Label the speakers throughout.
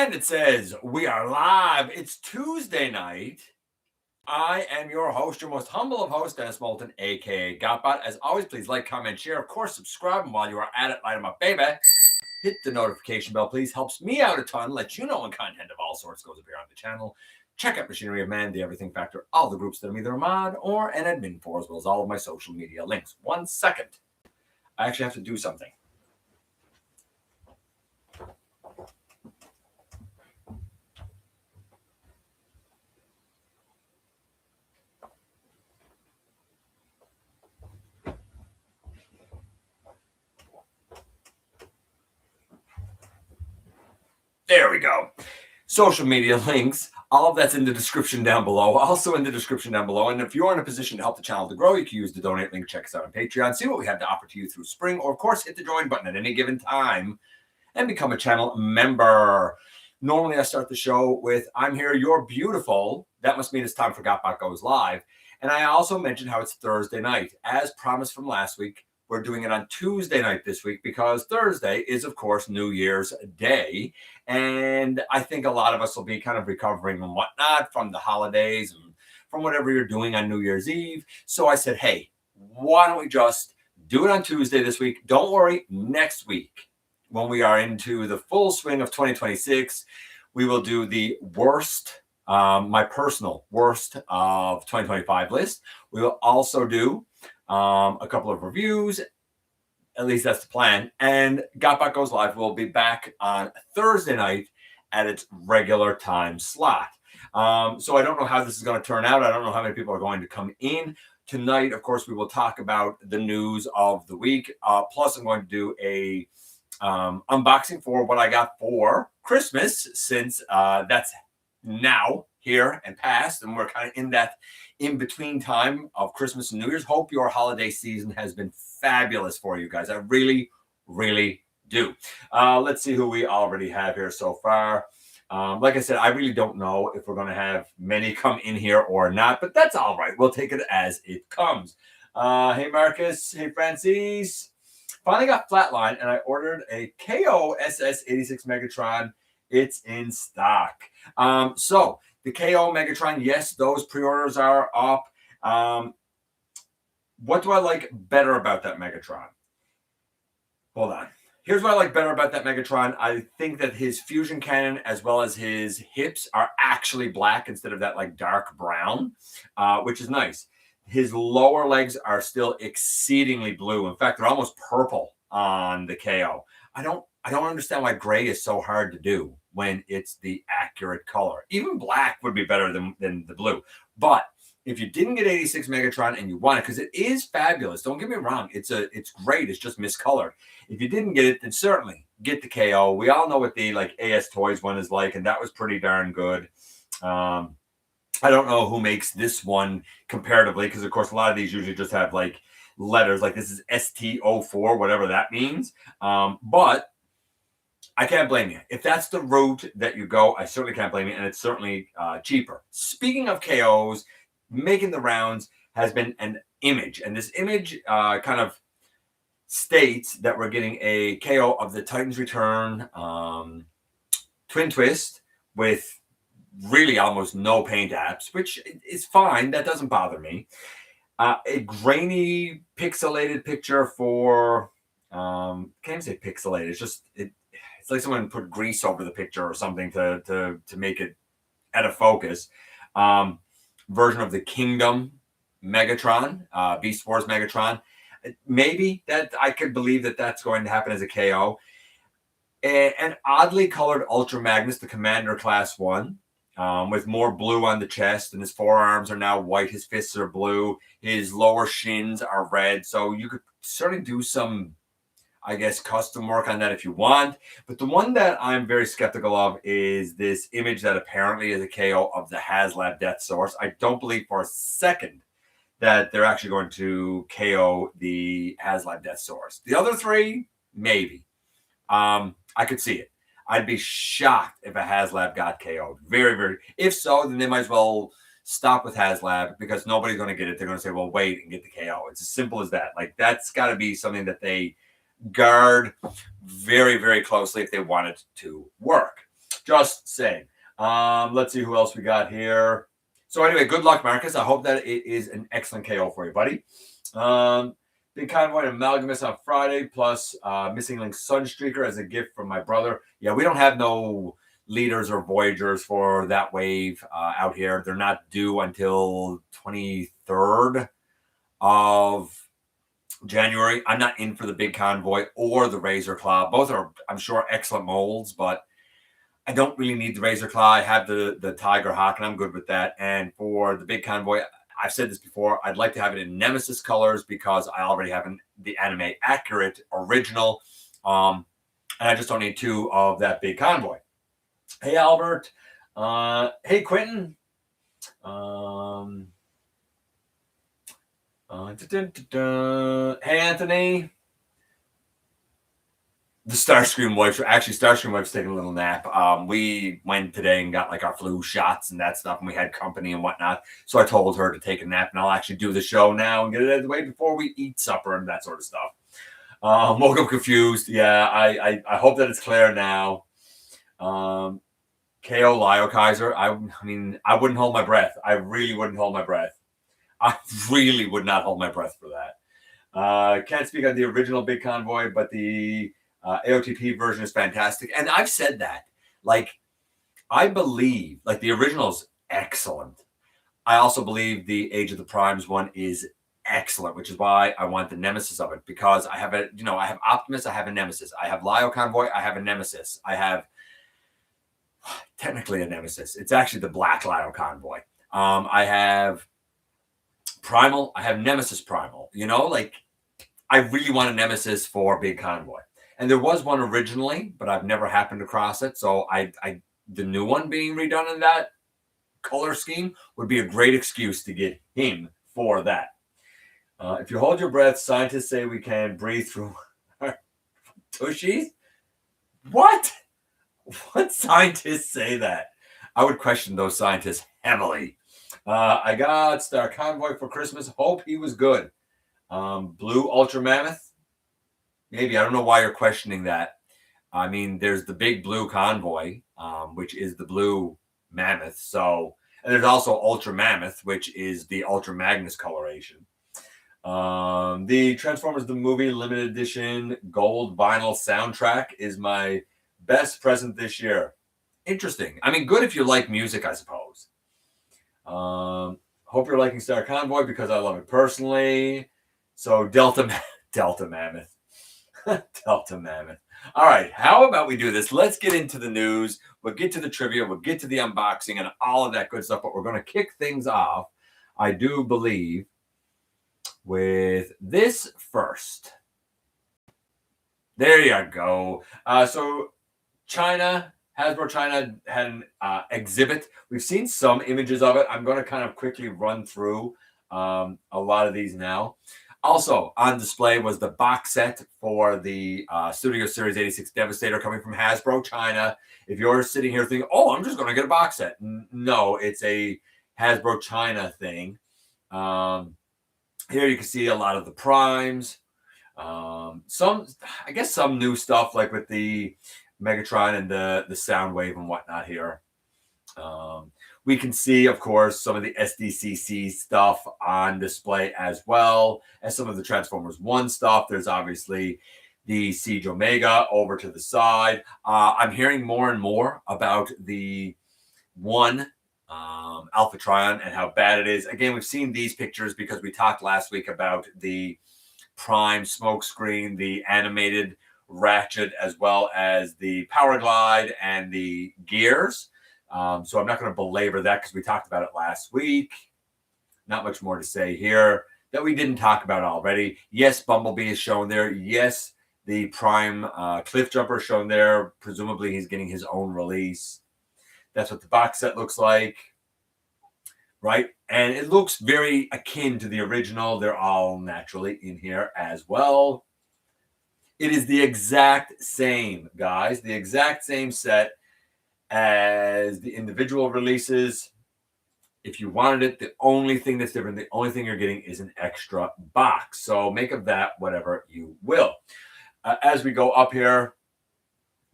Speaker 1: And it says, we are live. It's Tuesday night. I am your host, your most humble of hosts, Dennis Moulton, aka GotBot. As always, please like, comment, share. Of course, subscribe. And while you are at it, light them up, baby. Hit the notification bell, please. Helps me out a ton. Let you know when content of all sorts goes up here on the channel. Check out Machinery of Man, The Everything Factor, all the groups that I'm either a mod or an admin for, as well as all of my social media links. 1 second. I actually have to do something. There we go. Social media links, all of that's in the description down below. Also in the description down below. And if you're in a position to help the channel to grow, you can use the donate link. Check us out on Patreon. See what we have to offer to you through spring. Or, of course, hit the join button at any given time and become a channel member. Normally, I start the show with, I'm here, you're beautiful. That must mean it's time for GotBot Goes live. And I also mentioned how it's Thursday night. As promised from last week, we're doing it on Tuesday night this week because Thursday is, of course, New Year's Day. And I think a lot of us will be kind of recovering and whatnot from the holidays and from whatever you're doing on New Year's Eve. So I said, hey, why don't we just do it on Tuesday this week? Don't worry, next week, when we are into the full swing of 2026, we will do the worst, my personal worst of 2025 list. We will also do a couple of reviews. At least that's the plan. And GotBot Goes Live will be back on Thursday night at its regular time slot. So I don't know how this is going to turn out. I don't know how many people are going to come in. Tonight, of course, we will talk about the news of the week. Plus, I'm going to do a unboxing for what I got for Christmas, since that's now here and past, and we're kind of in that in-between time of Christmas and New Year's. Hope your holiday season has been fabulous for you guys. I really, really do. Let's see who we already have here so far. Like I said, I really don't know if we're going to have many come in here or not, but that's all right. We'll take it as it comes. Hey, Marcus. Hey, Francis. Finally got Flatline, and I ordered a KO SS86 Megatron. It's in stock. So the KO Megatron, yes, those pre-orders are up. What do I like better about that Megatron? Hold on. Here's what I like better about that Megatron. I think that his fusion cannon as well as his hips are actually black instead of that like dark brown, which is nice. His lower legs are still exceedingly blue. In fact, they're almost purple on the KO. I don't understand why gray is so hard to do when it's the accurate color. Even black would be better than the blue. But if you didn't get 86 Megatron and you want it, because it is fabulous, don't get me wrong, it's great, it's just miscolored. If you didn't get it, then certainly get the KO. We all know what the like AS Toys one is like, and that was pretty darn good. I don't know who makes this one comparatively, because of course a lot of these usually just have like letters, like this is ST04, whatever that means. But I can't blame you. If that's the route that you go, I certainly can't blame you, and it's certainly cheaper. Speaking of KOs, making the rounds has been an image, and this image kind of states that we're getting a KO of the Titan's Return Twin Twist with really almost no paint apps, which is fine. That doesn't bother me. A grainy pixelated picture for can't even say pixelated. It's just it's like someone put grease over the picture or something to make it out of focus. Version of the Kingdom Megatron, Beast Wars Megatron. Maybe that I could believe that that's going to happen as a KO. An oddly colored Ultra Magnus, the Commander Class 1, with more blue on the chest, and his forearms are now white. His fists are blue. His lower shins are red. So you could certainly do some, I guess, custom work on that if you want. But the one that I'm very skeptical of is this image that apparently is a KO of the HasLab Death Source. I don't believe for a second that they're actually going to KO the HasLab Death Source. The other three, maybe. I could see it. I'd be shocked if a HasLab got KO'd. Very, very. If so, then they might as well stop with HasLab, because nobody's going to get it. They're going to say, well, wait and get the KO. It's as simple as that. Like, that's got to be something that they guard very, very closely if they want it to work. Just saying. Let's see who else we got here. So anyway, good luck, Marcus. I hope that it is an excellent KO for you, buddy. Big Convoy Amalgamous on Friday, plus Missing Link Sunstreaker as a gift from my brother. Yeah, we don't have no leaders or Voyagers for that wave out here. They're not due until 23rd of January. I'm not in for the Big Convoy or the Razor Claw. Both are, I'm sure, excellent molds, but I don't really need the Razor Claw. I have the Tiger Hawk, and I'm good with that. And for the Big Convoy, I've said this before, I'd like to have it in Nemesis colors because I already have the anime accurate original. And I just don't need two of that Big Convoy. Hey, Albert. Hey, Quentin. Hey, Anthony. The Starscream wife, actually, Starscream wife's taking a little nap. We went today and got like our flu shots and that stuff, and we had company and whatnot. So I told her to take a nap, and I'll actually do the show now and get it out of the way before we eat supper and that sort of stuff. Woke up confused. Yeah, I hope that it's clear now. KO Lyo Kaiser. I mean, I wouldn't hold my breath. I really wouldn't hold my breath. I really would not hold my breath for that. Can't speak on the original Big Convoy, but the AOTP version is fantastic. And I've said that. Like, I believe, like, the original is excellent. I also believe the Age of the Primes one is excellent, which is why I want the Nemesis of it. Because I have I have Optimus, I have a Nemesis. I have Lyo Convoy, I have a Nemesis. I have technically a Nemesis. It's actually the Black Lyo Convoy. I have Primal, I have Nemesis Primal. You know, like, I really want a Nemesis for Big Convoy. And there was one originally, but I've never happened across it. So the new one being redone in that color scheme would be a great excuse to get him for that. If you hold your breath, scientists say we can breathe through our tushies. What? What scientists say that? I would question those scientists heavily. I got Star Convoy for Christmas. Hope he was good. Blue Ultra Mammoth. Maybe. I don't know why you're questioning that. I mean, there's the big blue Convoy, which is the blue Mammoth. So, and there's also Ultra Mammoth, which is the Ultra Magnus coloration. The Transformers the Movie Limited Edition Gold Vinyl Soundtrack is my best present this year. Interesting. I mean, good if you like music, I suppose. Hope you're liking Star Convoy because I love it personally. So Delta Mammoth. Delta Mammoth. All right, how about we do this? Let's get into the news. We'll get to the trivia. We'll get to the unboxing and all of that good stuff. But we're going to kick things off, I do believe, with this first. There you go. So China, Hasbro China had an exhibit. We've seen some images of it. I'm going to kind of quickly run through a lot of these now. Also on display was the box set for the Studio Series 86 Devastator coming from Hasbro China. If you're sitting here thinking, oh, I'm just going to get a box set. No, it's a Hasbro China thing. Here you can see a lot of the primes. Some new stuff like with the Megatron and the Soundwave and whatnot here. We can see, of course, some of the SDCC stuff on display as well as some of the Transformers 1 stuff. There's obviously the Siege Omega over to the side. I'm hearing more and more about the 1 Alpha Trion and how bad it is. Again, we've seen these pictures because we talked last week about the Prime smokescreen, the animated Ratchet, as well as the Power Glide and the gears. So I'm not going to belabor that because we talked about it last week. Not much more to say here that we didn't talk about already. Yes, Bumblebee is shown there. Yes, the Prime Cliff Jumper is shown there. Presumably he's getting his own release. That's what the box set looks like. Right? And it looks very akin to the original. They're all naturally in here as well. It is the exact same, guys. The exact same set as the individual releases. If you wanted it, the only thing that's different, the only thing you're getting is an extra box. So make of that whatever you will. As we go up here,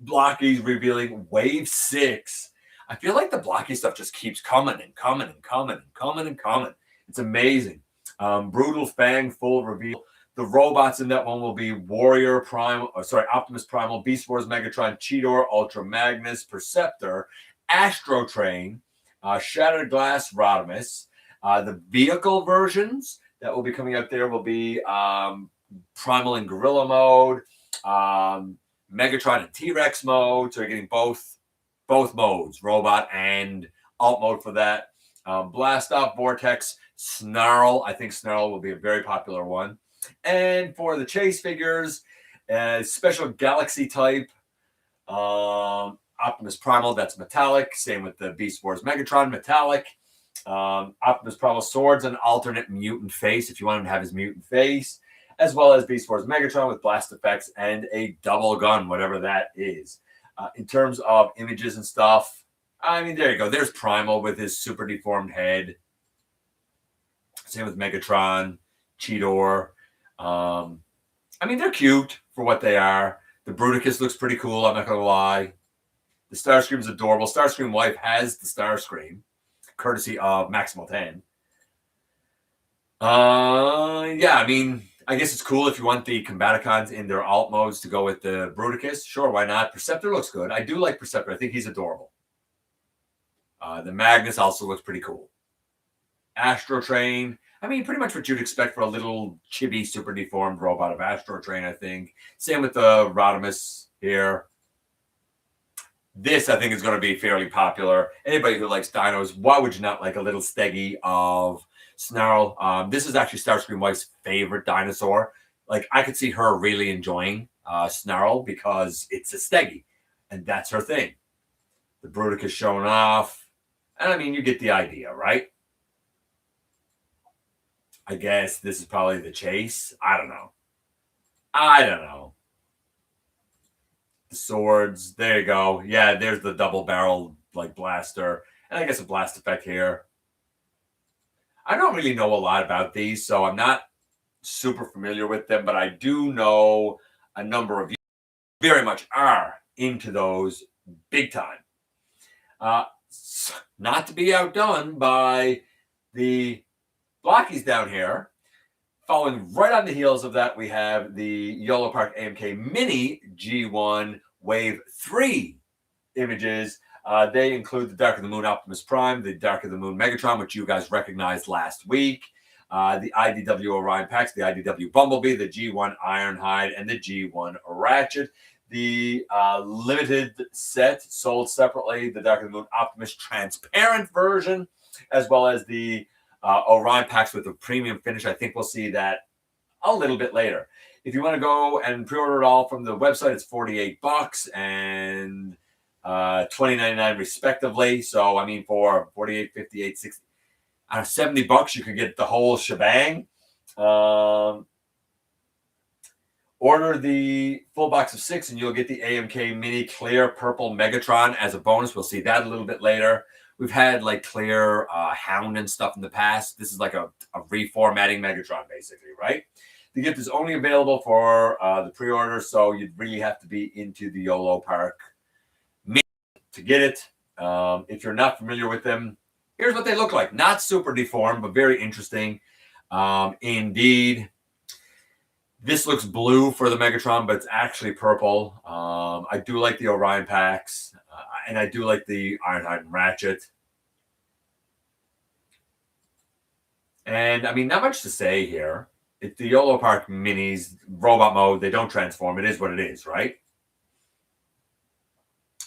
Speaker 1: Blokees revealing Wave 6. I feel like the Blokees stuff just keeps coming and coming and coming and coming and coming. It's amazing. Brutal Fang full reveal. The robots in that one will be Warrior Primal, Optimus Primal, Beast Wars Megatron, Cheetor, Ultra Magnus, Perceptor, Astro Train, Shattered Glass Rodimus. The vehicle versions that will be coming out there will be Primal and Gorilla mode, Megatron and T-Rex mode. So you're getting both modes, robot and alt mode for that. Blast Off, Vortex, Snarl. I think Snarl will be a very popular one. And for the chase figures, special Galaxy type, Optimus Primal, that's metallic. Same with the Beast Wars Megatron, metallic. Optimus Primal swords, an alternate mutant face if you want him to have his mutant face, as well as Beast Wars Megatron with blast effects and a double gun, whatever that is. In terms of images and stuff, I mean, there you go. There's Primal with his super deformed head. Same with Megatron, Cheetor. I mean, they're cute for what they are. The Bruticus looks pretty cool, I'm not going to lie. The Starscream's adorable. Starscream wife has the Starscream, courtesy of Maximal 10. Yeah, I mean, I guess it's cool if you want the Combaticons in their alt modes to go with the Bruticus. Sure, why not? Perceptor looks good. I do like Perceptor. I think he's adorable. The Magnus also looks pretty cool. Astro Train. I mean, pretty much what you'd expect for a little chibi, super deformed robot of Astro Train, I think. Same with the Rodimus here. This, I think, is going to be fairly popular. Anybody who likes dinos, why would you not like a little steggy of Snarl? This is actually Starscream Wife's favorite dinosaur. Like, I could see her really enjoying Snarl because it's a steggy, and that's her thing. The Bruticus showing off. And, I mean, you get the idea, right? I guess this is probably the chase. I don't know. The swords. There you go. Yeah, there's the double barrel like blaster. And I guess a blast effect here. I don't really know a lot about these, so I'm not super familiar with them, but I do know a number of you very much are into those big time. Not to be outdone by the Blokees down here. Following right on the heels of that, we have the Yollopark AMK Mini G1 Wave 3 images. They include the Dark of the Moon Optimus Prime, the Dark of the Moon Megatron, which you guys recognized last week, the IDW Orion Pax, the IDW Bumblebee, the G1 Ironhide, and the G1 Ratchet. The limited set sold separately, the Dark of the Moon Optimus transparent version, as well as the Orion Pax with a premium finish. I think we'll see that a little bit later. If you want to go and pre-order it all from the website, it's $48 and $20.99 respectively. So I mean, for $48, $58, $60, $70, you could get the whole shebang. Order the full box of 6 and you'll get the AMK Mini Clear Purple Megatron as a bonus. We'll see that a little bit later. We've had like Clear Hound and stuff in the past. This is like a reformatting Megatron, basically, right? The gift is only available for the pre-order, so you'd really have to be into the YOLOPARK to get it. If you're not familiar with them, here's what they look like. Not super deformed, but very interesting. Indeed. This looks blue for the Megatron, but it's actually purple. I do like the Orion Pax, and I do like the Ironhide and Ratchet. And, I mean, not much to say here. It's the Yolopark Minis, robot mode. They don't transform. It is what it is, right?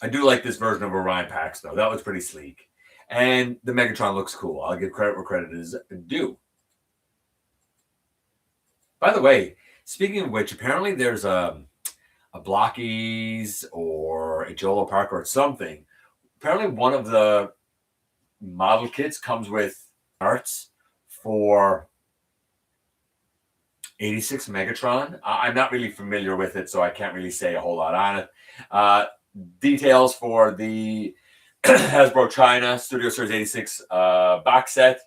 Speaker 1: I do like this version of Orion Pax, though. That was pretty sleek. And the Megatron looks cool. I'll give credit where credit is due. By the way, speaking of which, apparently there's a Blokees or a Yollopark or something. Apparently one of the model kits comes with parts for 86 Megatron. I'm not really familiar with it, so I can't really say a whole lot on it. Details for the Hasbro China Studio Series 86 box set.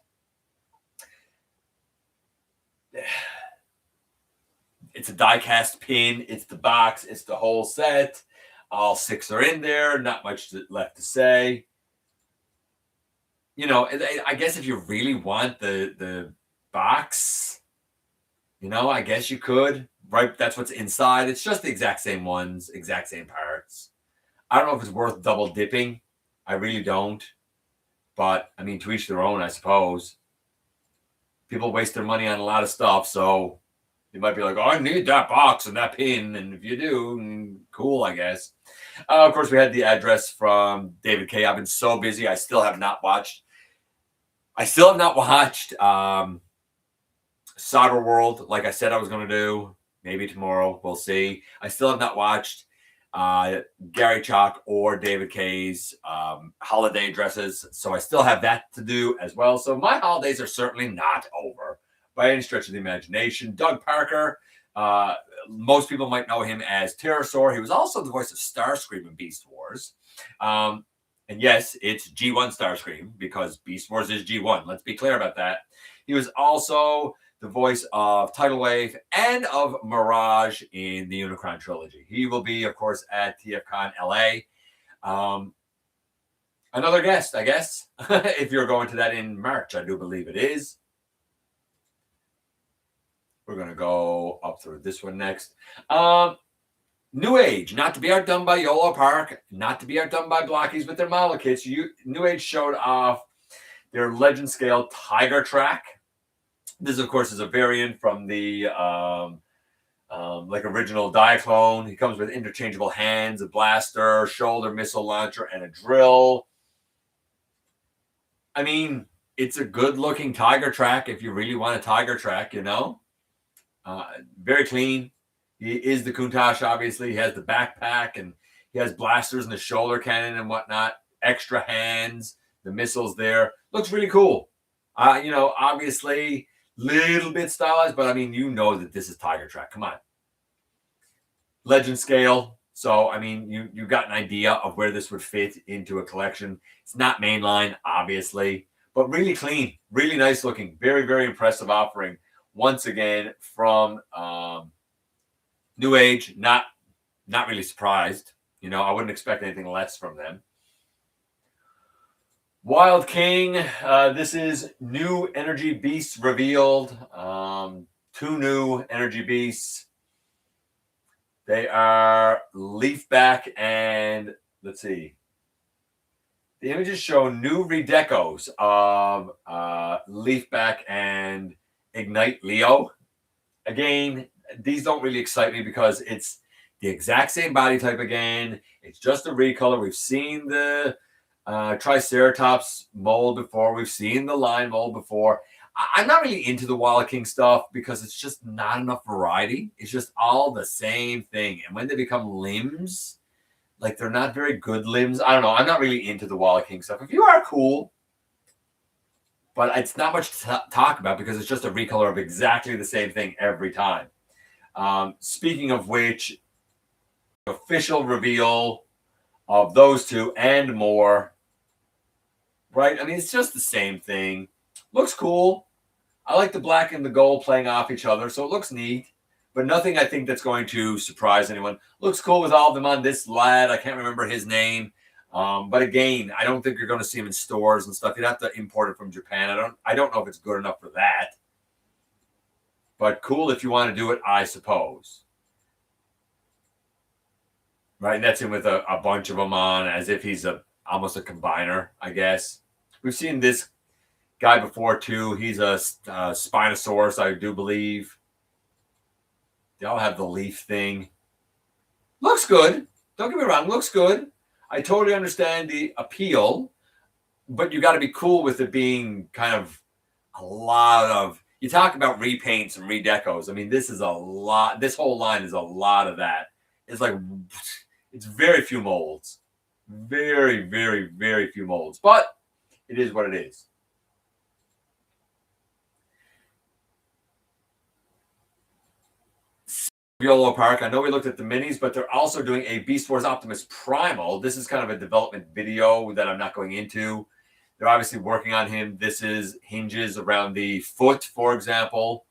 Speaker 1: It's a die-cast pin. It's the box. It's the whole set. All 6 are in there. Not much left to say. You know, I guess if you really want the box, you know, I guess you could. Right, that's what's inside. It's just the exact same ones, exact same parts. I don't know if it's worth double dipping. I really don't. But I mean, to each their own, I suppose. People waste their money on a lot of stuff, so you might be like, "Oh, I need that box and that pin," and if you do, cool, I guess. Of course, we had the address from David K. I've been so busy, I still have not watched. Solder World, like I said I was going to do. Maybe tomorrow, we'll see. I still have not watched Gary Chalk or David K's holiday dresses, so I still have that to do as well. So my holidays are certainly not over by any stretch of the imagination. Doug Parker, most people might know him as Pterosaur. He was also the voice of Starscream in Beast Wars. And yes, it's G1 Starscream because Beast Wars is G1. Let's be clear about that. He was also the voice of Tidal Wave and of Mirage in the Unicron trilogy. He will be, of course, at TFCon LA. Another guest, I guess, if you're going to that in March, I do believe it is. We're going to go up through this one next. Newage, not to be outdone by YOLOPARK, not to be outdone by Blokees with their model kits. Newage showed off their Legend Scale Tiger Track. This, of course, is a variant from the like original Diaclone. He comes with interchangeable hands, a blaster, shoulder missile launcher, and a drill. I mean, it's a good-looking Tiger Track if you really want a Tiger Track, you know. Very clean. He is the Countach, obviously. He has the backpack, and he has blasters and the shoulder cannon and whatnot. Extra hands, the missiles there. Looks really cool. You know, obviously, little bit stylized, but I mean, you know that this is Tiger Track. Come on. Legend scale. So, I mean, you got an idea of where this would fit into a collection. It's not mainline, obviously, but really clean, really nice looking. Very, very impressive offering. Once again, from Newage. Not really surprised. You know, I wouldn't expect anything less from them. Wild King, this is new energy beasts revealed. 2 new energy beasts. They are Leafback and, let's see. The images show new redecos of Leafback and Ignite Leo. Again, these don't really excite me because it's the exact same body type again. It's just a recolor. We've seen the Triceratops mold before. We've seen the Lion mold before. I'm not really into the Wild King stuff because it's just not enough variety. It's just all the same thing. And when they become limbs, like they're not very good limbs. I don't know. I'm not really into the Wild King stuff. If you are, cool. But it's not much to talk about because it's just a recolor of exactly the same thing every time. Speaking of which, official reveal of those 2 and more. Right? I mean, it's just the same thing. Looks cool. I like the black and the gold playing off each other, so it looks neat. But nothing I think that's going to surprise anyone. Looks cool with all of them on this lad. I can't remember his name. But again, I don't think you're going to see him in stores and stuff. You'd have to import it from Japan. I don't know if it's good enough for that. But cool if you want to do it, I suppose. Right, and that's him with a bunch of them on, as if he's almost a combiner, I guess. We've seen this guy before, too. He's a Spinosaurus, I do believe. They all have the leaf thing. Looks good. Don't get me wrong, looks good. I totally understand the appeal, but you got to be cool with it being kind of a lot of... You talk about repaints and redecos. I mean, this is a lot. This whole line is a lot of that. It's like... It's very few molds. Very, very, very few molds. But it is what it is. Yollopark. I know we looked at the minis, but they're also doing a Beast Wars Optimus Primal. This is kind of a development video that I'm not going into. They're obviously working on him. This is hinges around the foot, for example.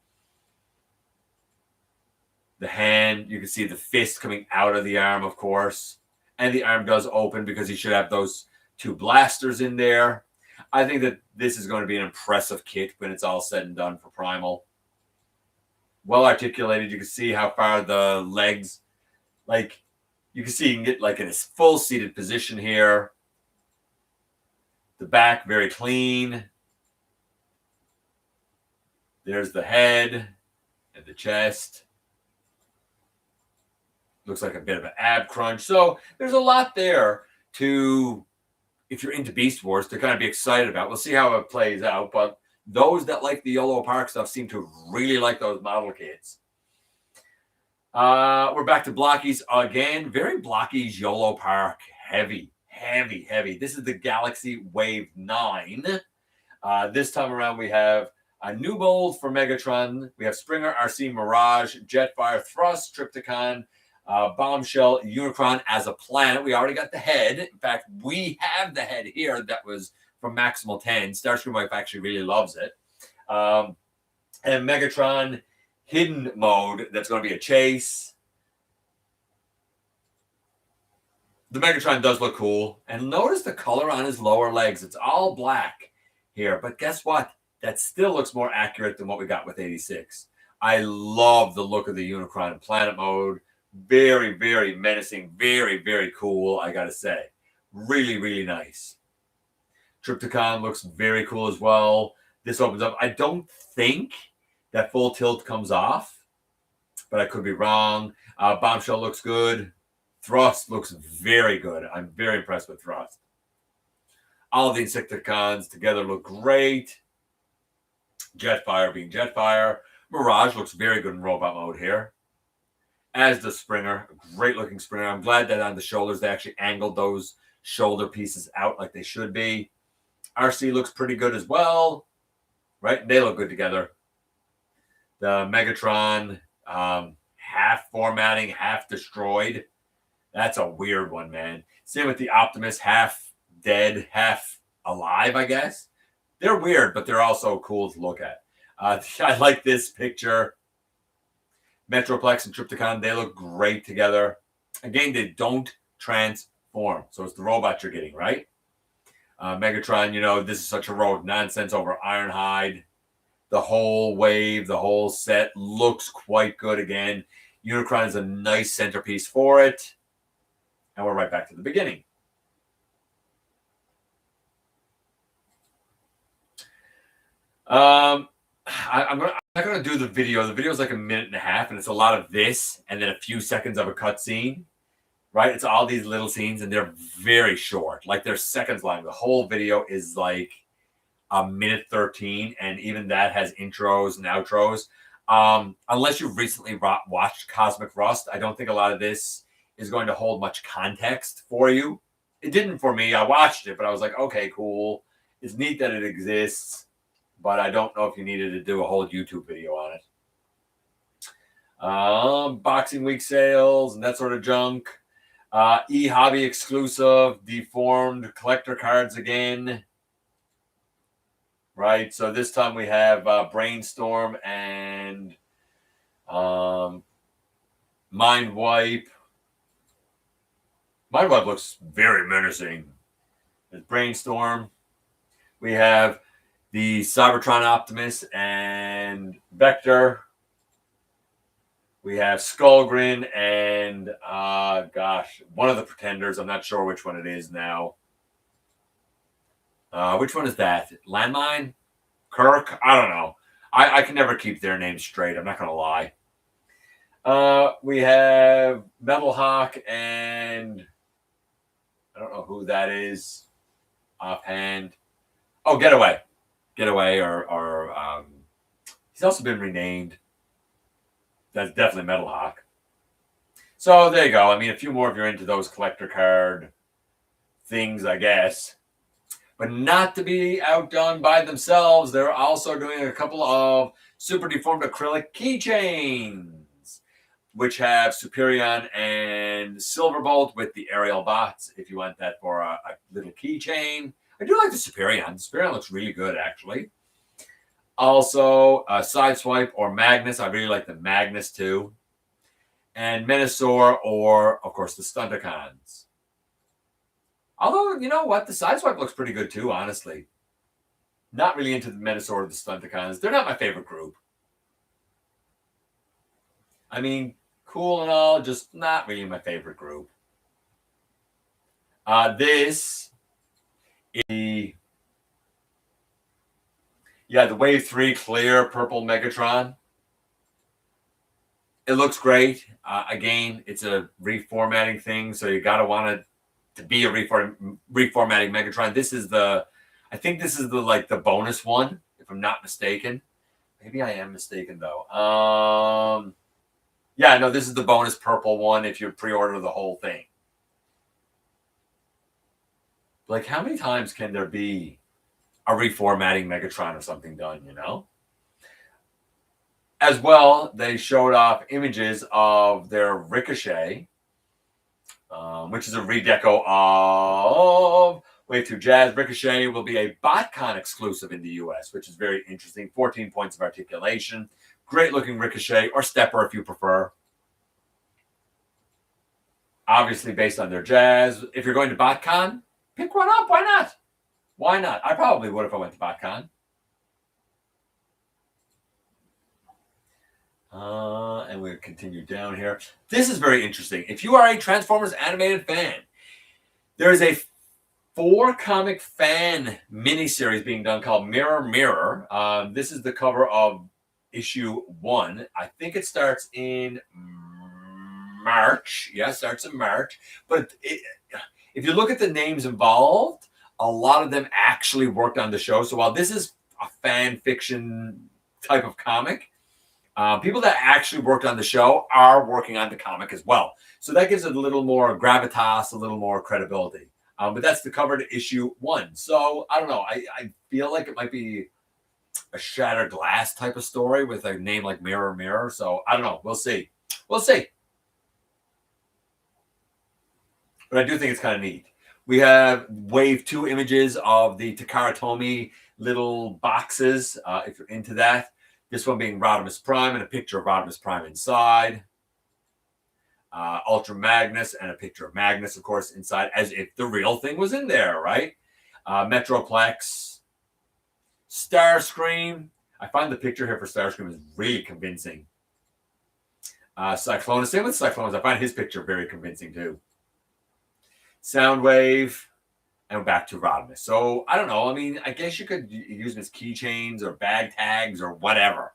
Speaker 1: The hand, you can see the fist coming out of the arm, of course. And the arm does open because he should have those 2 blasters in there. I think that this is going to be an impressive kit when it's all said and done for Primal. Well articulated. You can see how far the legs, like, you can see you can get like in a full seated position here. The back, very clean. There's the head and the chest. Looks like a bit of an ab crunch. So there's a lot there to, if you're into Beast Wars, to kind of be excited about. We'll see how it plays out. But those that like the YOLOPARK stuff seem to really like those model kits. We're back to Blokees again. Very Blokees YOLOPARK heavy. This is the Galaxy Wave 9. This time around, we have a new mold for Megatron. We have Springer, RC, Mirage, Jetfire, Thrust, Trypticon, Bombshell, Unicron as a planet. We already got the head. In fact, we have the head here that was from Maximal 10. Starscream Wife actually really loves it. And Megatron hidden mode, that's going to be a chase. The Megatron does look cool. And notice the color on his lower legs. It's all black here. But guess what? That still looks more accurate than what we got with 86. I love the look of the Unicron in planet mode. Very, very menacing. Very, very cool, I got to say. Really, really nice. Trypticon looks very cool as well. This opens up. I don't think that full tilt comes off, but I could be wrong. Bombshell looks good. Thrust looks very good. I'm very impressed with Thrust. All of the Insecticons together look great. Jetfire being Jetfire. Mirage looks very good in robot mode here. As does Springer. A great looking Springer. I'm glad that on the shoulders they actually angled those shoulder pieces out like they should be. RC looks pretty good as well. Right? They look good together. The Megatron, half formatting, half destroyed. That's a weird one, man. Same with the Optimus, half dead, half alive, I guess. They're weird, but they're also cool to look at. I like this picture. Metroplex and Trypticon, they look great together. Again, they don't transform. So it's the robot you're getting, right? Megatron, you know, this is such a road nonsense over Ironhide. The whole wave, the whole set looks quite good again. Unicron is a nice centerpiece for it. And we're right back to the beginning. I'm not going to do the video. The video is like a minute and a half, and it's a lot of this and then a few seconds of a cutscene, right? It's all these little scenes, and they're very short. Like, they're seconds long. The whole video is like a minute 13, and even that has intros and outros. Unless you've recently watched Cosmic Rust, I don't think a lot of this is going to hold much context for you. It didn't for me. I watched it, but I was like, okay, cool. It's neat that it exists, but I don't know if you needed to do a whole YouTube video on it. Boxing Week sales and that sort of junk. E-hobby exclusive, deformed collector cards again. Right, so this time we have Brainstorm and Mind Wipe. Mind Wipe looks very menacing. There's Brainstorm. We have the Cybertron Optimus and Vector. We have Skullgrin and, one of the Pretenders. I'm not sure which one it is now. Which one is that? Landmine? Kirk? I don't know. I can never keep their names straight. I'm not going to lie. We have Metal Hawk and I don't know who that is offhand. Oh, Getaway. Getaway or he's also been renamed. That's definitely Metal Hawk. So there you go. I mean, a few more if you're into those collector card things, I guess. But not to be outdone by themselves, they're also doing a couple of super deformed acrylic keychains, which have Superion and Silverbolt with the aerial bots, if you want that for a little keychain. I do like the Superion. The Superion looks really good, actually. Also, Sideswipe or Magnus. I really like the Magnus, too. And Menasor or, of course, the Stunticons. Although, you know what? The Sideswipe looks pretty good too, honestly. Not really into the Metasaur or the Stunticons. They're not my favorite group. I mean, cool and all, just not really my favorite group. This is the Wave 3 clear purple Megatron. It looks great. Again, it's a reformatting thing, so you gotta want it to be a reformatting Megatron. This is I think this is the bonus one, if I'm not mistaken. Maybe I am mistaken though. Yeah, no, this is the bonus purple one if you pre-order the whole thing. Like, how many times can there be a reformatting Megatron or something done, you know? As well, they showed off images of their Ricochet, which is a redeco of Wave 2 Jazz. Ricochet will be a BotCon exclusive in the US, which is very interesting. 14 points of articulation. Great looking Ricochet, or Stepper if you prefer. Obviously based on their Jazz. If you're going to BotCon, pick one up. Why not? Why not? I probably would if I went to BotCon. And we'll continue down here. This is very interesting. If you are a Transformers animated fan, there is a 4-comic fan miniseries being done called Mirror Mirror. This is the cover of issue 1. I think it starts in March. Yeah, it starts in March. But if you look at the names involved, a lot of them actually worked on the show. So while this is a fan fiction type of comic, people that actually worked on the show are working on the comic as well. So that gives it a little more gravitas, a little more credibility. But that's the cover to issue 1. So I don't know. I feel like it might be a Shattered Glass type of story with a name like Mirror Mirror. So I don't know. We'll see. We'll see. But I do think it's kind of neat. We have Wave 2 images of the Takara Tomy little boxes, if you're into that. This one being Rodimus Prime and a picture of Rodimus Prime inside. Ultra Magnus and a picture of Magnus, of course, inside, as if the real thing was in there, right? Metroplex. Starscream. I find the picture here for Starscream is really convincing. Cyclonus. Same with Cyclonus. I find his picture very convincing, too. Soundwave. And back to Rodimus. So, I don't know. I mean, I guess you could use them as keychains or bag tags or whatever.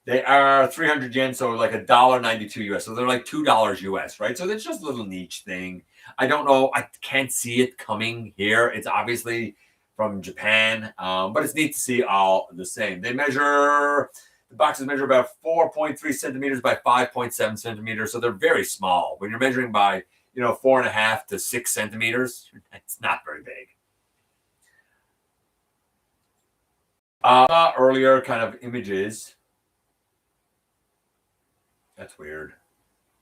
Speaker 1: They are 300 yen, so like $1.92 US. So they're like $2 US, right? So it's just a little niche thing. I don't know. I can't see it coming here. It's obviously from Japan, but it's neat to see all the same. The boxes measure about 4.3 centimeters by 5.7 centimeters. So they're very small. When you're measuring by 4.5 to 6 centimeters. It's not very big. Earlier kind of images. That's weird.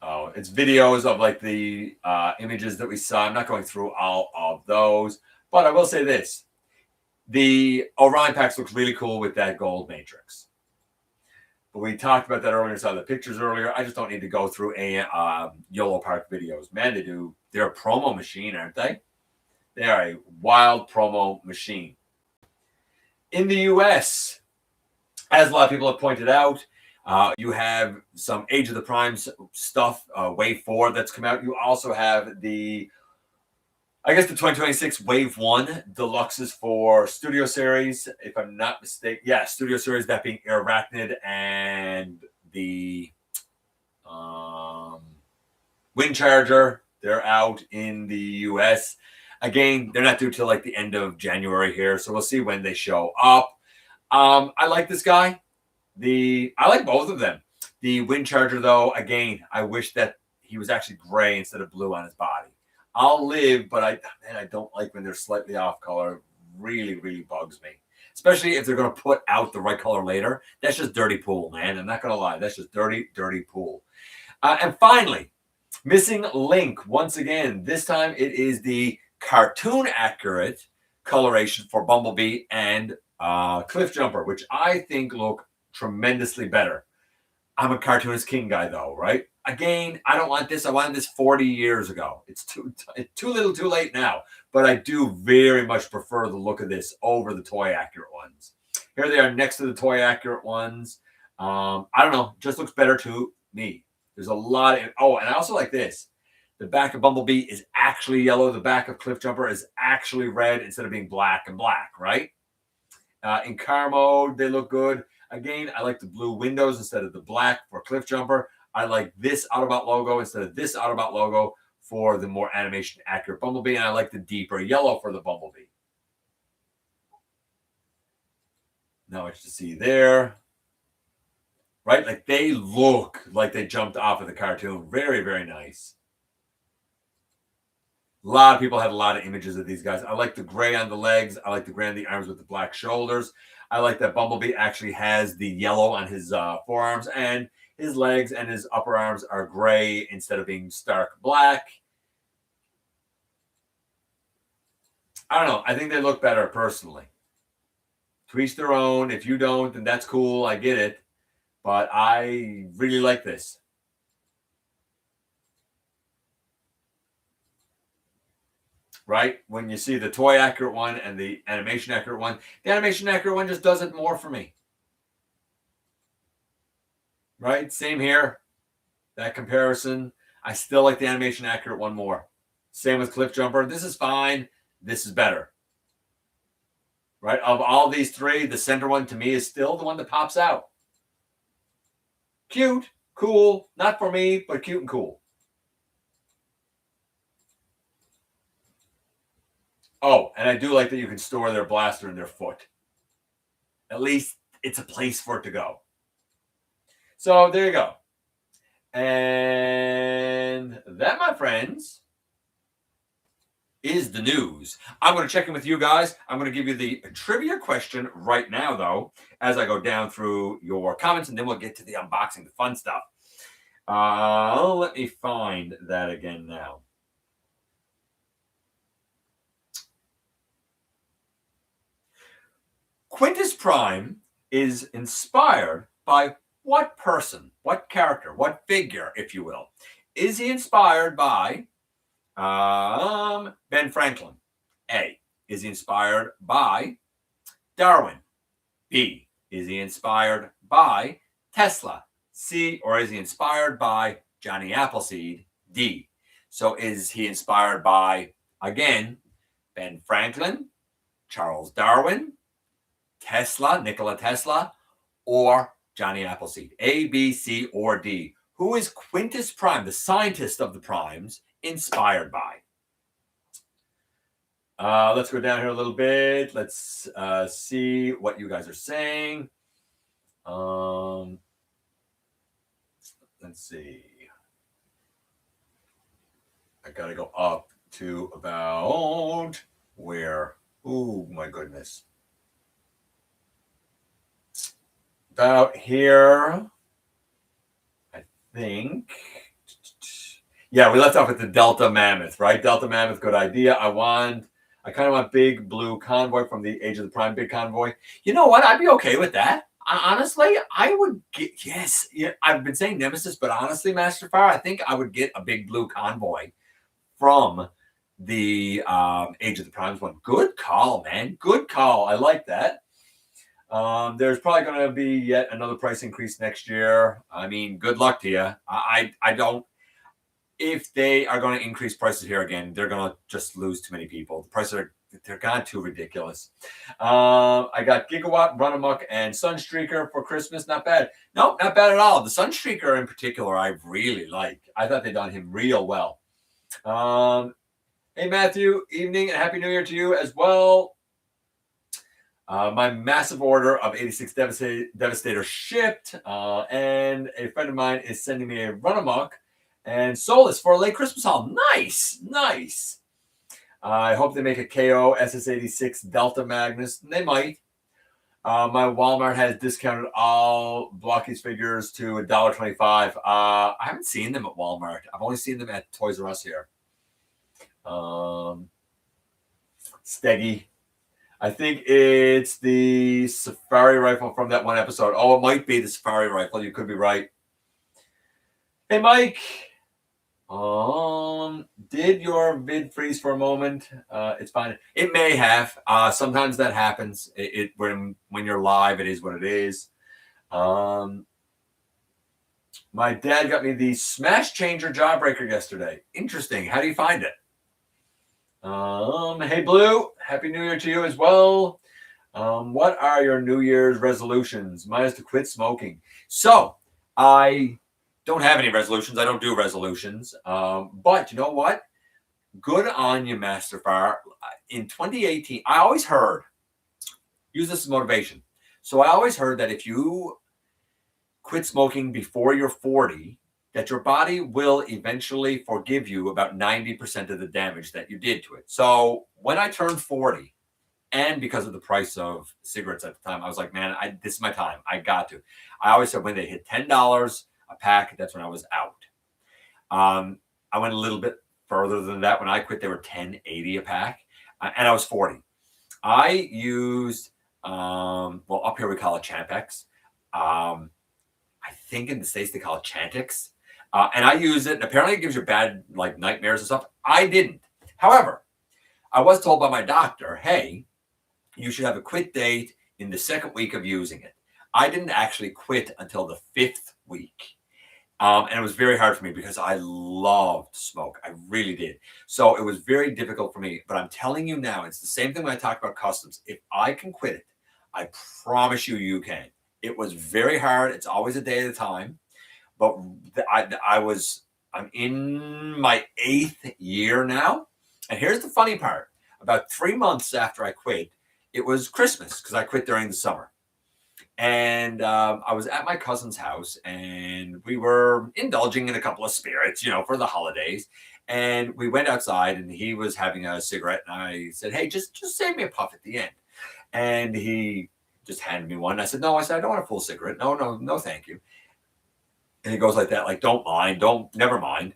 Speaker 1: Oh, it's videos of like the images that we saw. I'm not going through all of those, but I will say this. The Orion packs looks really cool with that gold matrix. But we talked about that earlier, saw the pictures earlier. I just don't need to go through YOLOPARK videos. Man, they're a promo machine, aren't they? They are a wild promo machine. In the US, as a lot of people have pointed out, you have some Age of the Primes stuff, Wave 4 that's come out. You also have the 2026 Wave 1 deluxes for Studio Series, if I'm not mistaken. Yeah, Studio Series, that being Arachnid and the Wind Charger. They're out in the US. Again, they're not due till like the end of January here, so we'll see when they show up. I like this guy. I like both of them. The Wind Charger, though, again, I wish that he was actually gray instead of blue on his body. I'll live, but I don't like when they're slightly off color. Really, really bugs me. Especially if they're going to put out the right color later. That's just dirty pool, man. I'm not going to lie. That's just dirty, dirty pool. And finally, missing link. Once again, this time it is the cartoon accurate coloration for Bumblebee and Cliff Jumper, which I think look tremendously better. I'm a cartoonist king guy, though, right? Again, I don't want this. I wanted this 40 years ago. It's too little too late now. But I do very much prefer the look of this over the toy accurate ones. Here they are next to the toy accurate ones. I don't know. Just looks better to me. There's a lot of... Oh, and I also like this. The back of Bumblebee is actually yellow. The back of Cliffjumper is actually red instead of being black and black, right? In car mode, they look good. Again, I like the blue windows instead of the black for Cliffjumper. I like this Autobot logo instead of this Autobot logo for the more animation accurate Bumblebee. And I like the deeper yellow for the Bumblebee. Not much to see there. Right? Like they look like they jumped off of the cartoon. Very, very nice. A lot of people had a lot of images of these guys. I like the gray on the legs. I like the gray on the arms with the black shoulders. I like that Bumblebee actually has the yellow on his forearms, and his legs and his upper arms are gray instead of being stark black. I don't know. I think they look better personally. To each their own. If you don't, then that's cool. I get it. But I really like this. Right? When you see the toy accurate one and the animation accurate one, the animation accurate one just does it more for me. Right? Same here. That comparison. I still like the animation accurate one more. Same with Cliffjumper. This is fine. This is better. Right? Of all these three, the center one to me is still the one that pops out. Cute, cool, not for me, but cute and cool. Oh, and I do like that you can store their blaster in their foot. At least it's a place for it to go. So there you go. And that, my friends, is the news. I'm going to check in with you guys. I'm going to give you the trivia question right now, though, as I go down through your comments, and then we'll get to the unboxing, the fun stuff. Let me find that again now. Quintus Prime is inspired by what person, what character, what figure, if you will? Is he inspired by Ben Franklin? A. Is he inspired by Darwin? B. Is he inspired by Tesla? C. Or is he inspired by Johnny Appleseed? D. So is he inspired by, again, Ben Franklin, Charles Darwin, Tesla, Nikola Tesla, or Johnny Appleseed? A, B, C, or D. Who is Quintus Prime, the scientist of the primes, inspired by? Let's go down here a little bit. Let's see what you guys are saying. Let's see. I got to go up to about where? Oh, my goodness. About here, I think. Yeah, we left off with the Delta Mammoth, right? Delta Mammoth, good idea. I kind of want Big Blue Convoy from the Age of the Prime Big Convoy. You know what? I'd be okay with that. Honestly, I would get, yes. Yeah, I've been saying Nemesis, but honestly, Master Fire, I think I would get a Big Blue Convoy from the Age of the Primes one. Good call, man. Good call. I like that. There's probably going to be yet another price increase next year. I mean, good luck to you. I don't. If they are going to increase prices here again, they're going to just lose too many people. The prices they're gone too ridiculous. I got Gigawatt, Run Amok, and Sunstreaker for Christmas. Not bad. No, not bad at all. The Sunstreaker in particular, I really like. I thought they done him real well. Hey, Matthew, evening and Happy New Year to you as well. My massive order of 86 Devastator shipped, and a friend of mine is sending me a Run Amok and Solus for a late Christmas haul. Nice, nice. I hope they make a KO SS86 Delta Magnus. They might. My Walmart has discounted all Blokees figures to $1.25. I haven't seen them at Walmart. I've only seen them at Toys R Us here. Steggy. I think it's the Safari rifle from that one episode. Oh, it might be the Safari rifle. You could be right. Hey, Mike. Did your vid freeze for a moment? It's fine. It may have. Sometimes that happens. When you're live, it is what it is. My dad got me the Smash Changer Jawbreaker yesterday. Interesting. How do you find it? Hey, Blue. Happy New Year to you as well. What are your New Year's resolutions? Mine is to quit smoking. So I don't have any resolutions. I don't do resolutions. But you know what? Good on you, Master Fire. In 2018, I always heard, use this as motivation. So I always heard that if you quit smoking before you're 40, that your body will eventually forgive you about 90% of the damage that you did to it. So when I turned 40, and because of the price of cigarettes at the time, I was like, man, this is my time. I got to. I always said when they hit $10 a pack, that's when I was out. I went a little bit further than that. When I quit, they were $10.80 a pack, and I was 40. I used, well, up here we call it Champex. I think in the States they call it Chantix. And I use it, and apparently it gives you bad like nightmares and stuff. I didn't. However, I was told by my doctor, hey, you should have a quit date in the second week of using it. I didn't actually quit until the 5th week. And it was very hard for me because I loved smoke. I really did. So it was very difficult for me. But I'm telling you now, it's the same thing when I talk about customs. If I can quit it, I promise you, you can. It was very hard. It's always a day at a time. But I'm in my 8th year now. And here's the funny part. About 3 months after I quit, it was Christmas because I quit during the summer. And I was at my cousin's house and we were indulging in a couple of spirits, for the holidays. And we went outside and he was having a cigarette. And I said, hey, just save me a puff at the end. And he just handed me one. I said, no, I don't want a full cigarette. No, thank you. And he goes like that, like, never mind.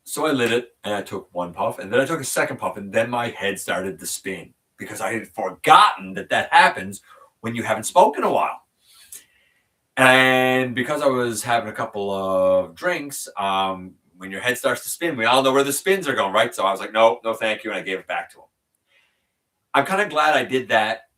Speaker 1: So I lit it and I took one puff and then I took a second puff and then my head started to spin because I had forgotten that happens when you haven't smoked in a while. And because I was having a couple of drinks, when your head starts to spin, we all know where the spins are going, right? So I was like, no, thank you. And I gave it back to him. I'm kind of glad I did that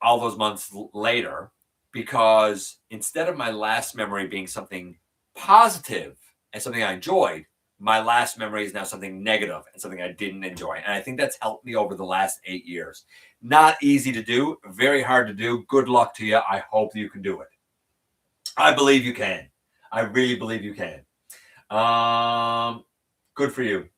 Speaker 1: all those months later because instead of my last memory being something positive and something I enjoyed, my last memory is now something negative and something I didn't enjoy. And I think that's helped me over the last 8 years. Not easy to do, very hard to do. Good luck to you. I hope you can do it. I believe you can. I really believe you can. Good for you.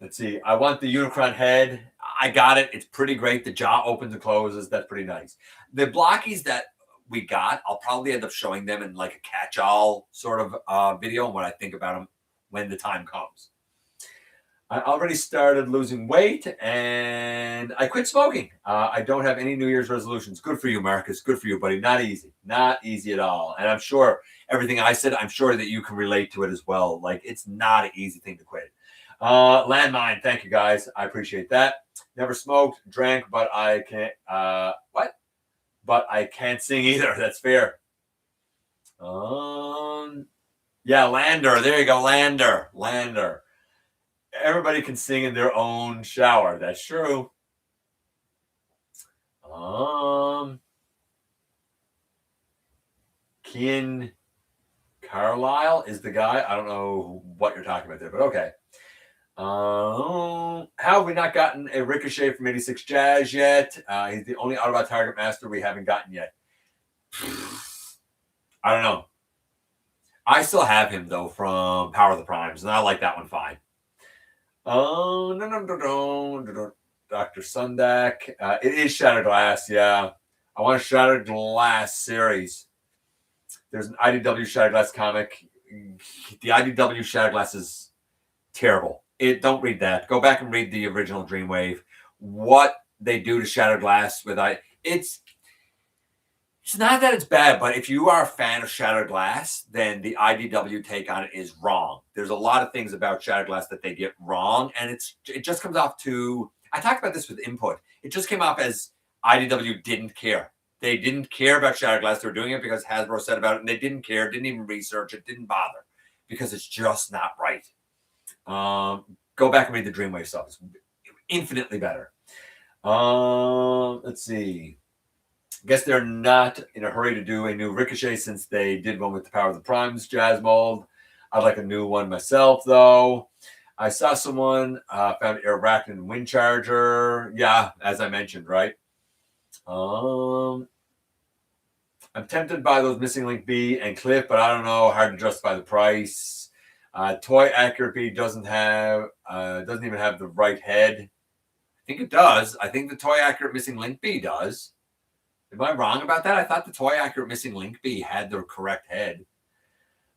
Speaker 1: Let's see. I want the Unicron head. I got it. It's pretty great. The jaw opens and closes. That's pretty nice. The Blokees that we got, I'll probably end up showing them in like a catch-all sort of video and what I think about them when the time comes. I already started losing weight and I quit smoking. I don't have any New Year's resolutions. Good for you, Marcus. Good for you, buddy. Not easy. Not easy at all. And I'm sure everything I said, I'm sure that you can relate to it as well. Like, it's not an easy thing to quit. Landmine. Thank you, guys. I appreciate that. Never smoked, drank, but I can't. What? But I can't sing either. That's fair. Yeah, Lander. There you go, Lander. Everybody can sing in their own shower. That's true. Kian Carlisle is the guy. I don't know what you're talking about there, but okay. How have we not gotten a Ricochet from 86 Jazz yet? He's the only Autobot Target Master we haven't gotten yet. I don't know. I still have him, though, from Power of the Primes, and I like that one fine. Dr. Sundak. It is Shattered Glass, yeah. I want a Shattered Glass series. There's an IDW Shattered Glass comic. The IDW Shattered Glass is terrible. Don't read that. Go back and read the original Dreamwave. What they do to Shattered Glass it's not that it's bad, but if you are a fan of Shattered Glass, then the IDW take on it is wrong. There's a lot of things about Shattered Glass that they get wrong, and it just comes off to. I talked about this with Input. It just came off as IDW didn't care. They didn't care about Shattered Glass. They were doing it because Hasbro said about it, and they didn't care, didn't even research it, didn't bother, because it's just not right. Go back and read the Dreamwave stuff. It's infinitely better. Let's see. I guess they're not in a hurry to do a new Ricochet since they did one with the Power of the Primes Jazz mold. I'd like a new one myself, though. I saw someone found Arachnid Wind Charger. Yeah, as I mentioned, right? I'm tempted by those Missing Link B and Cliff, but I don't know. Hard to justify the price. Toy Accurate B doesn't even have the right head. I think it does. I think the Toy Accurate Missing Link B does. Am I wrong about that? I thought the Toy Accurate Missing Link B had the correct head.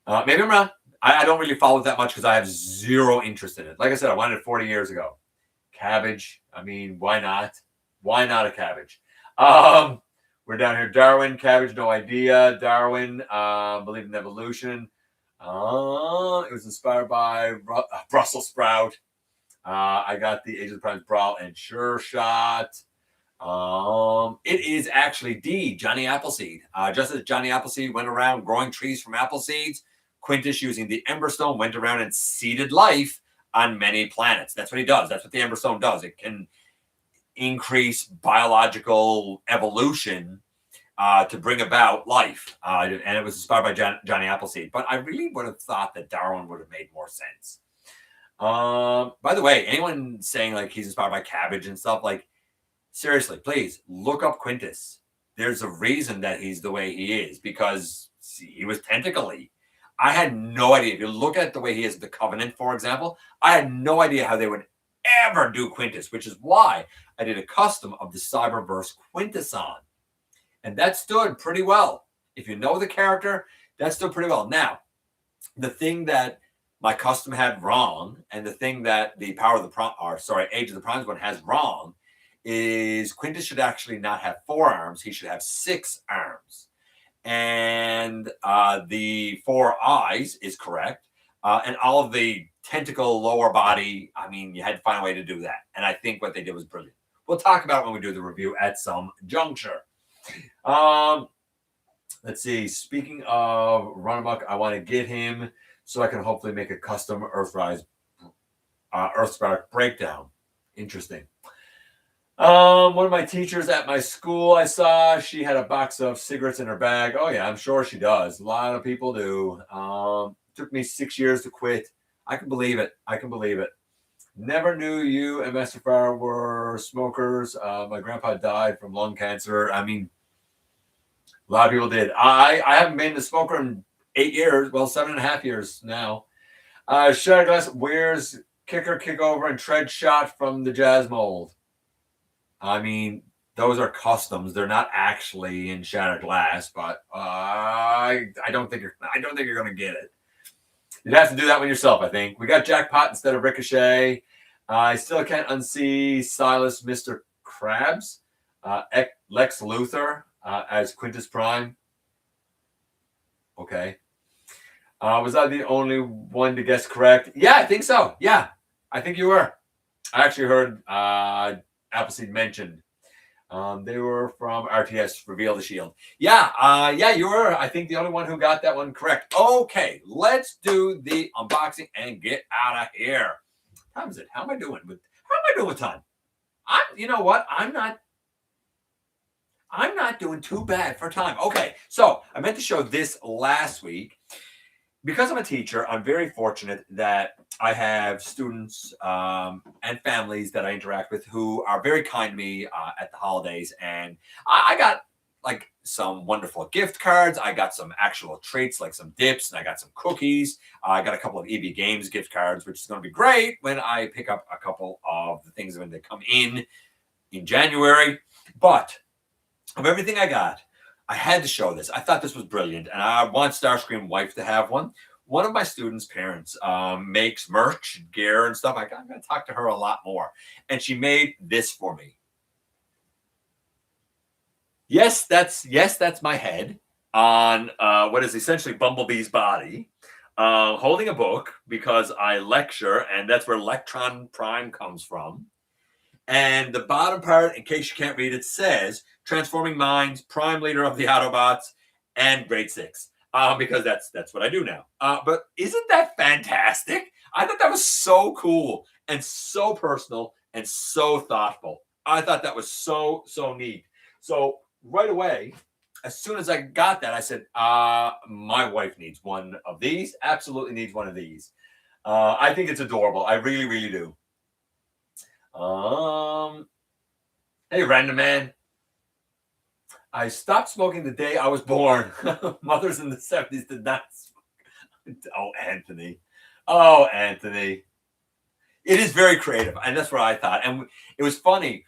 Speaker 1: Maybe I'm wrong. I don't really follow it that much because I have zero interest in it. Like I said, I wanted it 40 years ago. Cabbage. I mean, why not? Why not a cabbage? We're down here. Darwin, cabbage, no idea. Darwin, believe in evolution. It was inspired by Brussels sprout. I got the Age of the Primes Brawl and Sure Shot. It is actually D, Johnny Appleseed. Just as Johnny Appleseed went around growing trees from apple seeds, Quintus, using the Emberstone, went around and seeded life on many planets. That's what he does. That's what the Emberstone does. It can increase biological evolution to bring about life. And it was inspired by Johnny Appleseed. But I really would have thought that Darwin would have made more sense. By the way, anyone saying like he's inspired by cabbage and stuff, like, seriously, please look up Quintus. There's a reason that he's the way he is, because he was tentacly. I had no idea. If you look at the way he is the Covenant, for example, I had no idea how they would ever do Quintus, which is why I did a custom of the Cyberverse Quintus on. And that stood pretty well. If you know the character, that stood pretty well. Now, the thing that my custom had wrong, and the thing that the Age of the Primes one has wrong, is Quintus should actually not have 4 arms. He should have 6 arms. And the 4 eyes is correct. And all of the tentacle lower body, I mean, you had to find a way to do that. And I think what they did was brilliant. We'll talk about it when we do the review at some juncture. Let's see. Speaking of Runamuck, I want to get him so I can hopefully make a custom Earthspark breakdown. Interesting. One of my teachers at my school, I saw she had a box of cigarettes in her bag. Oh yeah, I'm sure she does. A lot of people do. Took me 6 years to quit. I can believe it. I can believe it. Never knew you and Master Farr were smokers. My grandpa died from lung cancer. I mean, a lot of people did. I haven't been a smoker in 8 years. Well, 7.5 years now. Shattered Glass, where's kicker, kick over, and tread shot from the Jazz mold? I mean, those are customs. They're not actually in Shattered Glass, but I don't think you're going to get it. You'd have to do that one yourself, I think. We got Jackpot instead of Ricochet. I still can't unsee Silas, Mr. Krabs, Lex Luthor as Quintus Prime. Okay. Was I the only one to guess correct? Yeah, I think so. Yeah, I think you were. I actually heard Appleseed mentioned. They were from RTS, Reveal the Shield. Yeah, you were, I think, the only one who got that one correct. Okay, let's do the unboxing and get out of here. What time is it? How am I doing with time? You know what? I'm not doing too bad for time. Okay, so I meant to show this last week. Because I'm a teacher, I'm very fortunate that I have students and families that I interact with who are very kind to me at the holidays. And I got like some wonderful gift cards. I got some actual treats like some dips, and I got some cookies. I got a couple of EB Games gift cards, which is going to be great when I pick up a couple of the things when they come in January. But of everything I got, I had to show this. I thought this was brilliant, and I want Starscream wife to have one. One of my students' parents makes merch, gear, and stuff. I'm going to talk to her a lot more. And she made this for me. Yes, that's my head on what is essentially Bumblebee's body, holding a book because I lecture, and that's where Electron Prime comes from. And the bottom part, in case you can't read it, says Transforming Minds, Prime Leader of the Autobots, and Grade 6. Because that's what I do now. But isn't that fantastic? I thought that was so cool and so personal and so thoughtful. I thought that was so neat. So right away, as soon as I got that, I said, my wife needs one of these. Absolutely needs one of these. I think it's adorable. I really do. Hey, random man. I stopped smoking the day I was born. Mothers in the 70s did not smoke. Oh, Anthony. Oh, Anthony. It is very creative. And that's what I thought. And it was funny.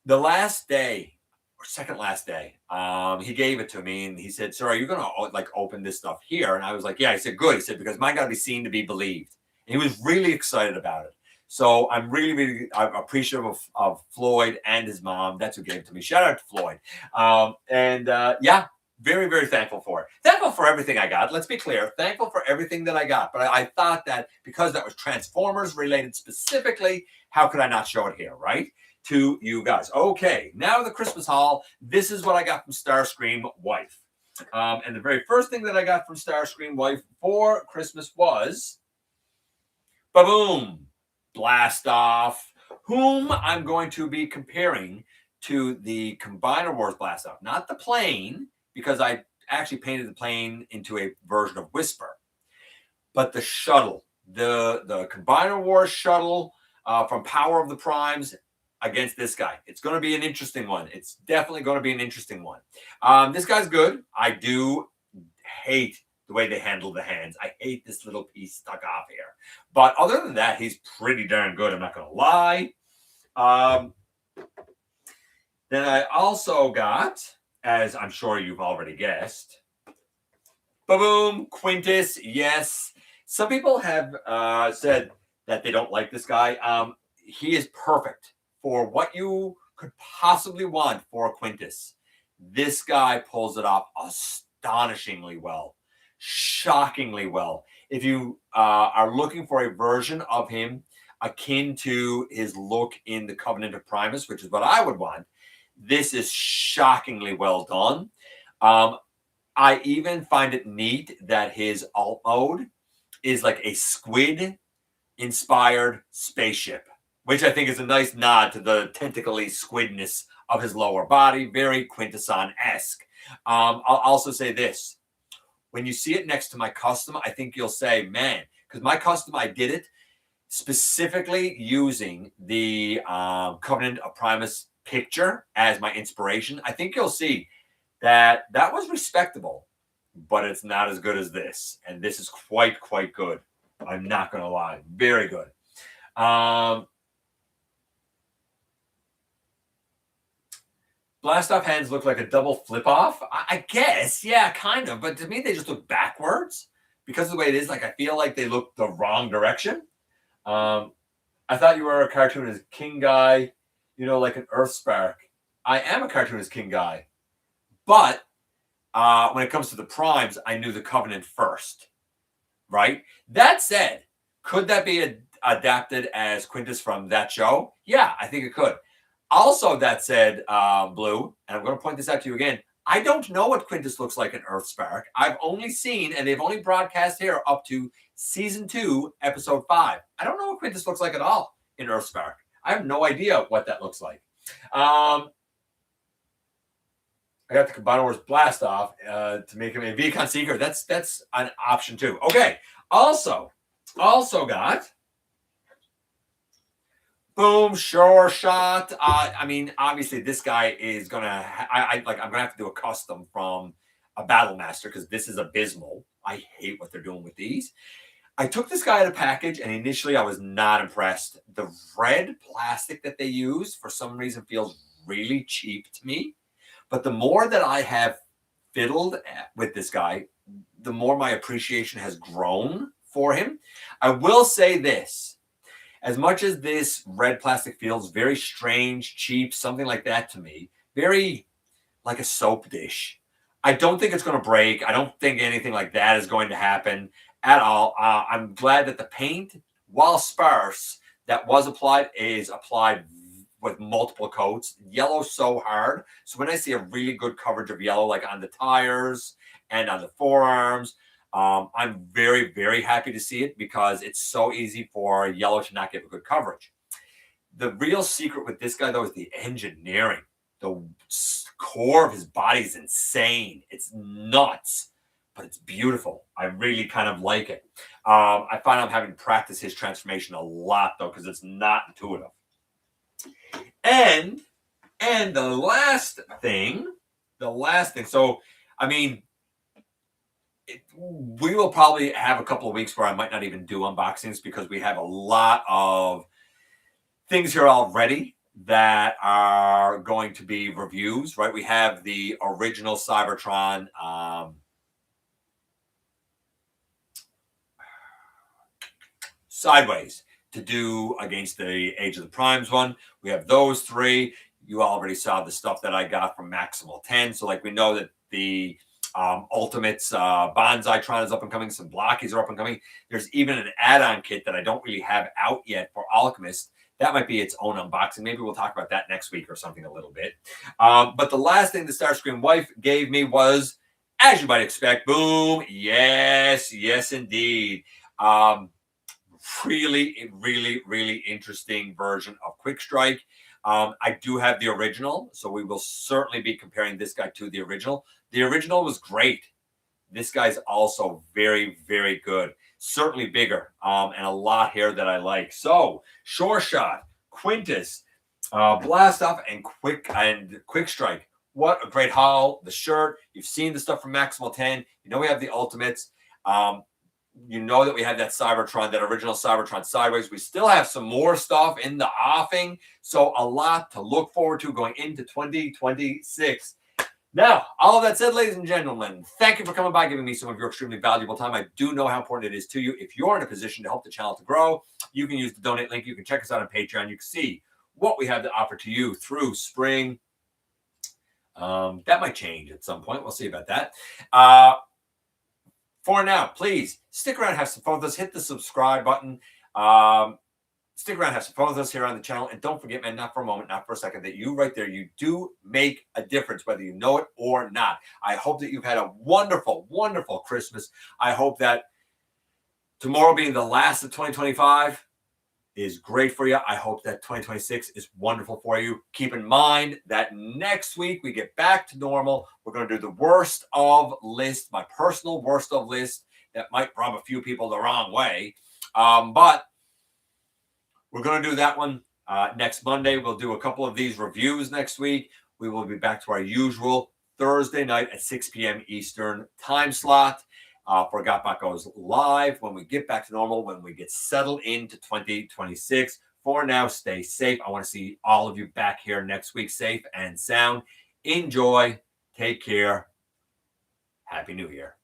Speaker 1: The last day, or second last day, he gave it to me and he said, "Sir, are you going to like open this stuff here?" And I was like, "Yeah." He said, "Good." He said, "Because mine got to be seen to be believed." And he was really excited about it. So I'm really appreciative of Floyd and his mom. That's who gave it to me. Shout out to Floyd. Yeah, very thankful for it. Thankful for everything I got. Let's be clear. Thankful for everything that I got. But I thought that because that was Transformers related specifically, how could I not show it here, right? To you guys. Okay, now the Christmas haul. This is what I got from Starscream Wife. And the very first thing that I got from Starscream Wife for Christmas was ba-boom, Blast Off, whom I'm going to be comparing to the Combiner Wars Blast Off. Not the plane, because I actually painted the plane into a version of Whisper, but the shuttle, the Combiner Wars shuttle from Power of the Primes against this guy. It's going to be an interesting one. It's definitely going to be an interesting one. This guy's good. I do hate the way they handle the hands. I hate this little piece stuck off here. But other than that, he's pretty darn good. I'm not going to lie. Then I also got, as I'm sure you've already guessed, ba-boom, Quintus. Yes. Some people have said that they don't like this guy. He is perfect for what you could possibly want for a Quintus. This guy pulls it off astonishingly well, shockingly well. If you are looking for a version of him akin to his look in the Covenant of Primus, which is what I would want, this is shockingly well done. I even find it neat that his alt mode is like a squid inspired spaceship, which I think is a nice nod to the tentacly squidness of his lower body. Very Quintesson-esque. I'll also say this. When you see it next to my custom, I think you'll say, man, because my custom, I did it specifically using the Covenant of Primus picture as my inspiration. I think you'll see that that was respectable, but it's not as good as this. And this is quite good. I'm not going to lie. Very good. Blast off hands look like a double flip off. I guess, yeah, kind of. But to me, they just look backwards because of the way it is. Like, I feel like they look the wrong direction. I thought you were a cartoonist king guy, you know, like an Earthspark. I am a cartoonist king guy. But when it comes to the primes, I knew the Covenant first, right? That said, could that be adapted as Quintus from that show? Yeah, I think it could. Also, that said, Blue, and I'm going to point this out to you again, I don't know what Quintus looks like in Earthspark. I've only seen, and they've only broadcast here up to Season 2, Episode 5. I don't know what Quintus looks like at all in Earthspark. I have no idea what that looks like. I got the Combiner Wars Blast Off to make him a Vicon Seeker. That's an option too. Okay. Also got boom, sure shot. I mean, obviously, this guy is gonna. I'm gonna have to do a custom from a Battle Master because this is abysmal. I hate what they're doing with these. I took this guy in a package, and initially I was not impressed. The red plastic that they use for some reason feels really cheap to me. But the more that I have fiddled with this guy, the more my appreciation has grown for him. I will say this. As much as this red plastic feels very strange, cheap, something like that to me, very like a soap dish, I don't think it's going to break. I don't think anything like that is going to happen at all. I'm glad that the paint, while sparse, that was applied is applied with multiple coats. Yellow's so hard. So when I see a really good coverage of yellow, like on the tires and on the forearms, I'm very, very happy to see it because it's so easy for yellow to not give a good coverage. The real secret with this guy, though, is the engineering. The core of his body is insane. It's nuts, but it's beautiful. I really kind of like it. I find I'm having to practice his transformation a lot, though, because it's not intuitive. And the last thing. So, I mean, we will probably have a couple of weeks where I might not even do unboxings because we have a lot of things here already that are going to be reviews, right? We have the original Cybertron sideways to do against the Age of the Primes one. We have those three. You already saw the stuff that I got from Maximal 10. So like we know that the Ultimates Bonsai-tron is up and coming. Some Blokees are up and coming. There's even an add-on kit that I don't really have out yet for Alchemist. That might be its own unboxing. Maybe we'll talk about that next week or something a little bit. But the last thing the Starscream wife gave me was, as you might expect, boom. Yes, indeed. Really interesting version of Quick Strike. I do have the original, so we will certainly be comparing this guy to the original. The original was great. This guy's also very, very good. Certainly bigger and a lot here that I like. So, Sure Shot, Quintus, Blast Off, and Quick Strike. What a great haul. The shirt. You've seen the stuff from Maximal 10. You know we have the Ultimates. You know that we have that Cybertron, that original Cybertron sideways. We still have some more stuff in the offing. So a lot to look forward to going into 2026. Now, all of that said, ladies and gentlemen, thank you for coming by, giving me some of your extremely valuable time. I do know how important it is to you. If you're in a position to help the channel to grow, you can use the donate link. You can check us out on Patreon. You can see what we have to offer to you through spring. That might change at some point. We'll see about that. For now, please stick around, have some fun with us. Hit the subscribe button. Stick around, have some fun with us here on the channel. And don't forget, man, not for a moment, not for a second, that you right there, you do make a difference, whether you know it or not. I hope that you've had a wonderful, wonderful Christmas. I hope that tomorrow being the last of 2025 is great for you. I hope that 2026 is wonderful for you. Keep in mind that next week we get back to normal. We're going to do the worst of list, my personal worst of list that might rub a few people the wrong way. But we're going to do that one next Monday. We'll do a couple of these reviews next week. We will be back to our usual Thursday night at 6 p.m. Eastern time slot. For GotBot Goes live when we get back to normal, when we get settled into 2026. For now, stay safe. I want to see all of you back here next week, safe and sound. Enjoy. Take care. Happy New Year.